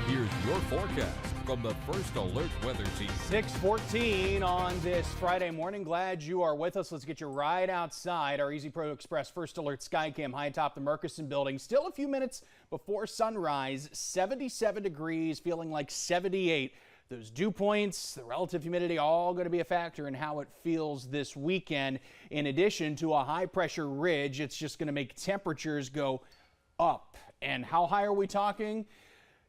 Here's your forecast from the First Alert Weather Team. 6:14 on this Friday morning. Glad you are with us. Let's get you right outside our Easy Pro Express First Alert Skycam high atop the Murchison building. Still a few minutes before sunrise. 77 degrees, feeling like 78. Those dew points, the relative humidity, all going to be a factor in how it feels this weekend. In addition to a high pressure ridge, it's just going to make temperatures go up. And how high are we talking?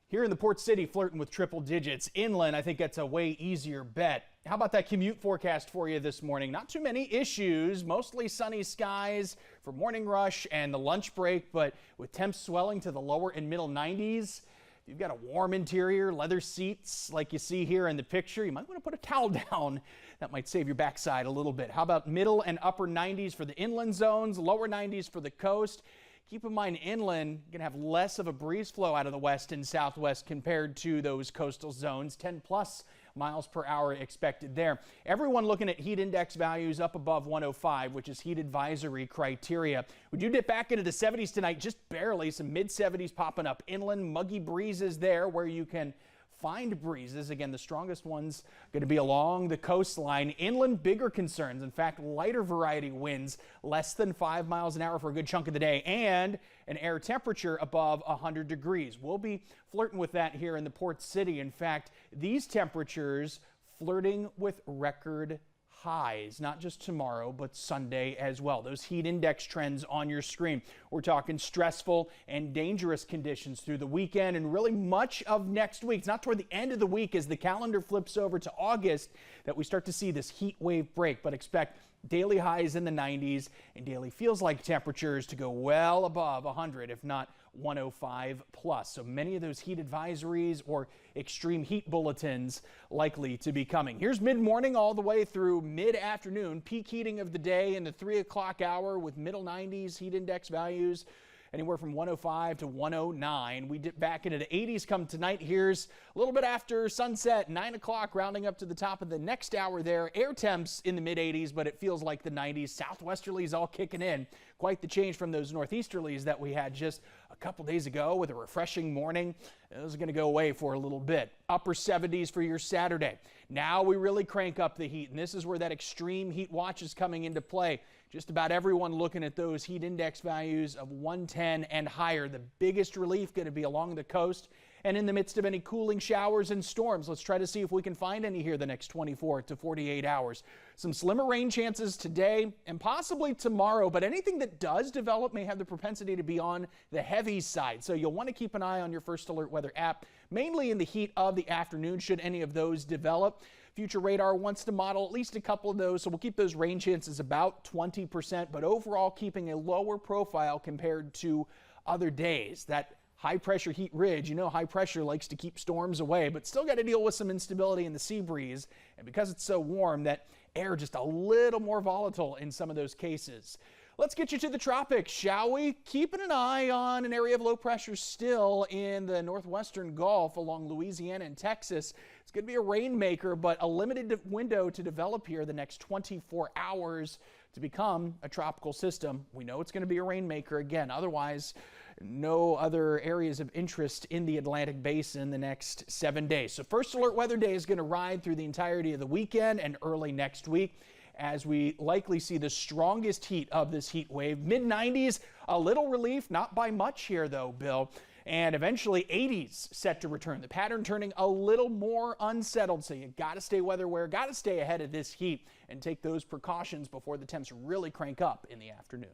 Here in the Port City, flirting with triple digits. Inland, I think that's a way easier bet. How about that commute forecast for you this morning? Not too many issues, mostly sunny skies for morning rush and the lunch break, but with temps swelling to the lower and middle 90s. If you've got a warm interior, leather seats like you see here in the picture, you might want to put a towel down. That might save your backside a little bit. How about middle and upper 90s for the inland zones, lower 90s for the coast? Keep in mind, inland, you're going to have less of a breeze flow out of the west and southwest compared to those coastal zones. 10 plus miles per hour expected there. Everyone looking at heat index values up above 105, which is heat advisory criteria. We do dip back into the 70s tonight, just barely. Some mid 70s popping up inland, muggy breezes there where you can find breezes. Again, the strongest ones going to be along the coastline. Inland, bigger concerns. In fact, lighter variety winds, less than 5 miles an hour for a good chunk of the day, and an air temperature above 100 degrees. We'll be flirting with that here in the Port City. In fact, these temperatures flirting with record highs, not just tomorrow, but Sunday as well. Those heat index trends on your screen. We're talking stressful and dangerous conditions through the weekend and really much of next week. It's not toward the end of the week as the calendar flips over to August that we start to see this heat wave break, but expect daily highs in the 90s and daily feels like temperatures to go well above 100, if not 105 plus. So many of those heat advisories or extreme heat bulletins likely to be coming. Here's mid-morning all the way through mid-afternoon. Peak heating of the day in the 3 o'clock hour with middle 90s heat index values anywhere from 105 to 109. We dip back into the 80s come tonight. Here's a little bit after sunset, 9 o'clock, rounding up to the top of the next hour there. Air temps in the mid 80s, but it feels like the 90s. Southwesterlies all kicking in. Quite the change from those northeasterlies that we had just a couple days ago with a refreshing morning. Those are going to go away for a little bit. Upper 70s for your Saturday. Now we really crank up the heat, and this is where that extreme heat watch is coming into play. Just about everyone looking at those heat index values of 110 and higher. The biggest relief going to be along the coast and in the midst of any cooling showers and storms. Let's try to see if we can find any here the next 24 to 48 hours. Some slimmer rain chances today and possibly tomorrow, but anything that does develop may have the propensity to be on the heavy side. So you'll want to keep an eye on your First Alert Weather app, mainly in the heat of the afternoon should any of those develop. Future Radar wants to model at least a couple of those, so we'll keep those rain chances about 20%, but overall keeping a lower profile compared to other days. That high pressure heat ridge, you know, high pressure likes to keep storms away, but still got to deal with some instability in the sea breeze. And because it's so warm, that air just a little more volatile in some of those cases. Let's get you to the tropics, shall we? Keeping an eye on an area of low pressure still in the northwestern Gulf along Louisiana and Texas. It's going to be a rainmaker, but a limited window to develop here the next 24 hours to become a tropical system. We know it's going to be a rainmaker again. Otherwise, no other areas of interest in the Atlantic Basin the next 7 days. So First Alert Weather Day is going to ride through the entirety of the weekend and early next week, as we likely see the strongest heat of this heat wave. Mid-90s, a little relief, not by much here though, Bill. And eventually 80s set to return. The pattern turning a little more unsettled, so you got to stay weather aware, got to stay ahead of this heat and take those precautions before the temps really crank up in the afternoon.